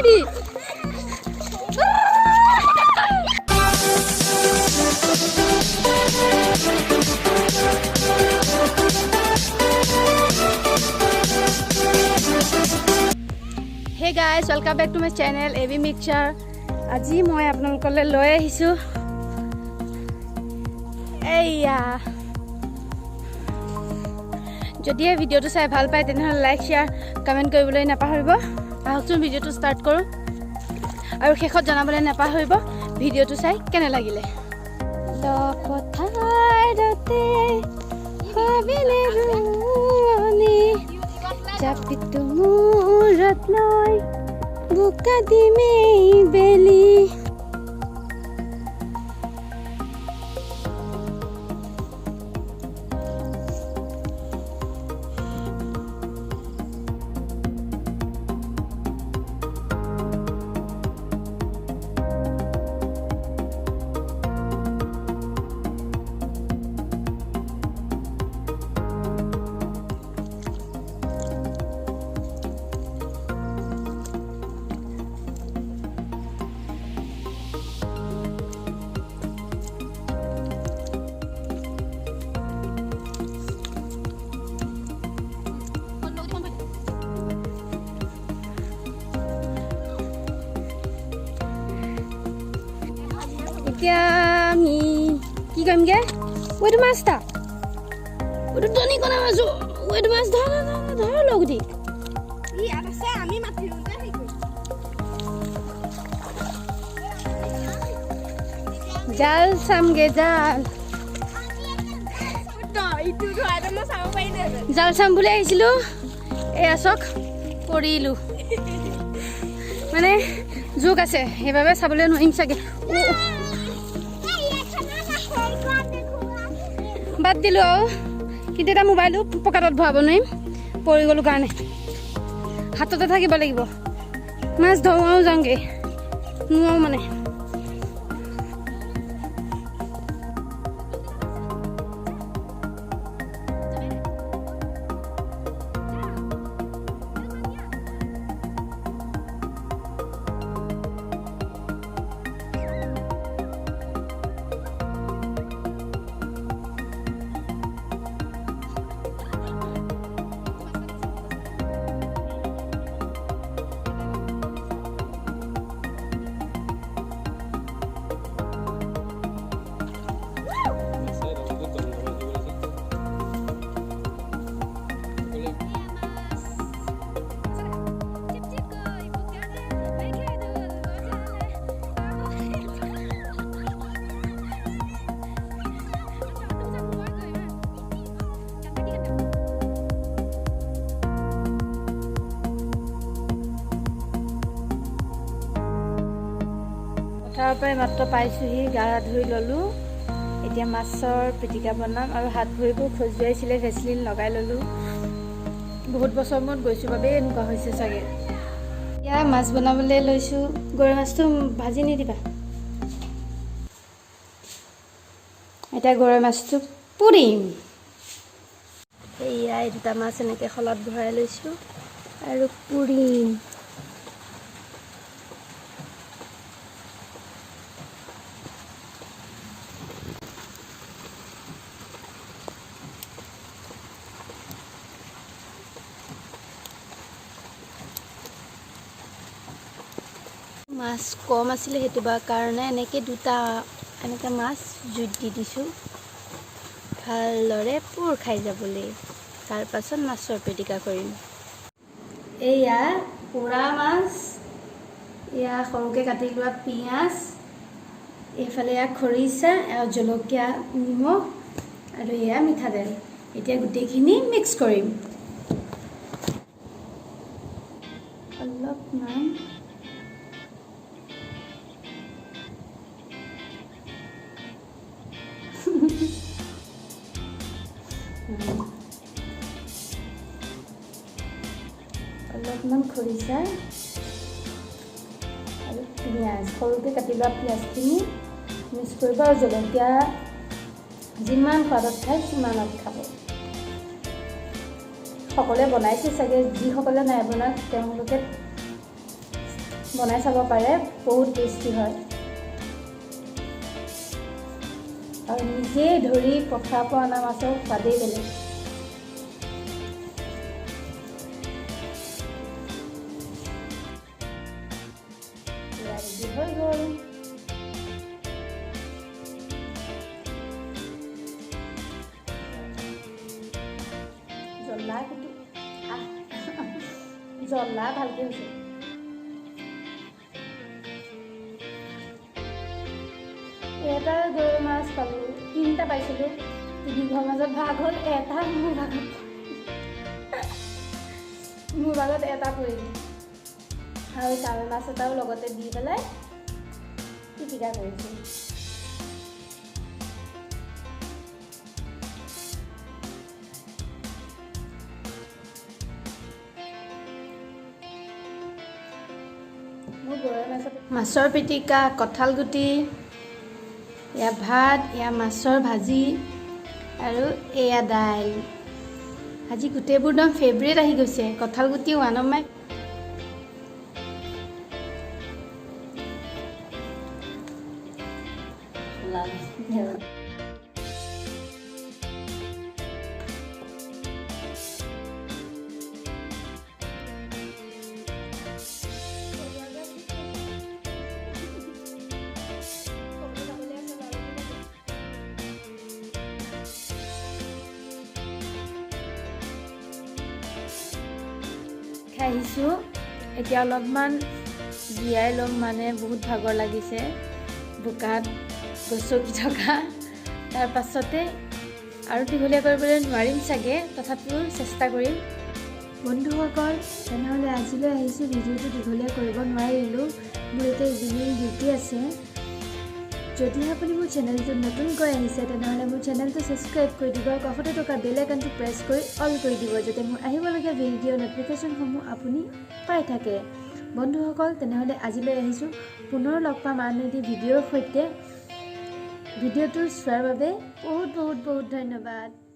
The Hey guys, welcome back to my channel AB Mixture. আজি মই আপোনালোকলৈ লৈ আহিছো এইয়া যদি এই ভিডিওটো চাই ভাল পায় তেনেহলে লাইক শেয়াৰ কমেন্ট কৰিবলৈ নাপাহৰিব আহকচোন ভিডিওটো ষ্টাৰ্ট কৰো আৰু শেষত জনাবলৈ নাপাহৰিব ভিডিওটো চাই কেনে লাগিলে পথাৰতে ভাবিলে ৰুৱনি জাপিটো মূৰত লৈ বুকা দিমেই বেলি এতিয়া আমি কি কৰিমগে ওইটো মাছটা ওইটো টনি কোনা মাছো ওইটো মাছ ধৰ লগদি ই আছে আমি মাথিৰুতে হেই জাল সামগে জাল ইটো ধৰা মই চাব পাই না জাল সাম বুলি আহিছিলো এই আসক পৰিলো মানে জোক আছে হেবাবে চাবলৈ নোৱাৰিম চাগে বাদ দিলো কিন্তু এটা মোবাইলটো পকেটত ভৰাব নোৱাৰিম পৰি গ'লো কাৰণে হাততে থাকিব লাগিব মাছ ধৰোঁ যাওঁগে নোৱাৰো মানে তাৰ পৰা মাত্ৰ পাইছোহি গা ধুই ললো এতিয়া মাছৰ পিটিকা বনাম আৰু হাত ভৰিবোৰ খজুৱাইছিলে ভেসলিন লগাই ললো বহুত বছৰ মূৰত গৈছো বাবে এনেকুৱা হৈছে চাগে এতিয়া মাছ বনাবলৈ লৈছো গৰৈ মাছটো ভাজি নিদিবা এটা গৰৈ মাছটো পুৰিম এইয়া দুটা মাছ এনেকৈ খলাত ভৰাই লৈছো আৰু পুৰিম মাছ কম আছিলে হেতু বা কাৰণে এনেকে দুটা এনেকে মাছ জুইত দি দিছো ভালদৰে পুৰ খাই যাবলৈ তাৰ পাছত মাছৰ পিটিকা কৰিম এইয়া পুৰা মাছ ইয়া সৰুকে কাটি লোৱা পিয়াজ এফালে ইয়া খৰিচা আৰু জলকীয়া নিমখ আৰু ইয়া মিঠাতেল এতিয়া গোটেইখিনি মিক্স কৰিম অলপমান অলপমান খৰিচা আৰু পিঁয়াজ সৰুকৈ কাটি লোৱা পিঁয়াজখিনি মিক্স কৰিব আৰু জলকীয়া যিমান সোৱাদত খায় সিমানত খাব সকলোৱে বনাইছে চাগে যিসকলে নাই বনায় তেওঁলোকে বনাই চাব পাৰে, বহুত টেষ্টি হয়। আৰু নিজে ধৰি পথাৰৰ পৰা অনা মাছৰ সোৱাদেই বেলেগ। ৰেডি হৈ গ'ল। জ্বলা কিন্তু জ্বলা ভালকৈ হৈছে। এটা গৰৈ মাছ পালোঁ, 3টা পাইছিলোঁ। 3 ঘৰৰ মাজত ভাগ হ'ল, এটা মোৰ ভাগত এটা পৰিল। আৰু কাৱৈ মাছ এটাও লগতে দি পেলাই পিটিকা কৰিছোঁ। মোৰ গৰৈ মাছৰ পিটিকা, কঁঠাল গুটি, এয়া ভাত, এয়া মাছৰ ভাজি আৰু এয়া দাইল। আজি গোটেইবোৰ একদম ফেভৰেট আহি গৈছে। কঁঠাল গুটি ওৱান অফ মাই খাই আহিছোঁ। এতিয়া অলপমান জীয়াই ল'ম, মানে বহুত ভাগৰ লাগিছে বোকাত গছকি থকা। তাৰ পাছতে আৰু দীঘলীয়া কৰিবলৈ নোৱাৰিম চাগে, তথাপিও চেষ্টা কৰিম। বন্ধুসকল, তেনেহ'লে আজিলৈ আহিছোঁ। ভিডিঅ'টো দীঘলীয়া কৰিব নোৱাৰিলোঁ, মোৰ এতিয়া ইভিনিং ডিউটি আছে। যদি আপুনি মোৰ চেনেলটোত নতুনকৈ আহিছে তেনেহ'লে মোৰ চেনেলটো ছাবস্ক্ৰাইব কৰি দিব, কাষতে থকা বেল আইকনটো প্ৰেছ কৰি অল কৰি দিব, যাতে মোৰ আহিবলগীয়া ভিডিঅ' ন'টিফিকেশ্যনসমূহ আপুনি পাই থাকে। বন্ধুসকল, তেনেহ'লে আজিলৈ আহিছোঁ। পুনৰ লগ পাম আন এটি ভিডিঅ'ৰ সৈতে। ভিডিঅ'টো চোৱাৰ বাবে বহুত বহুত বহুত ধন্যবাদ।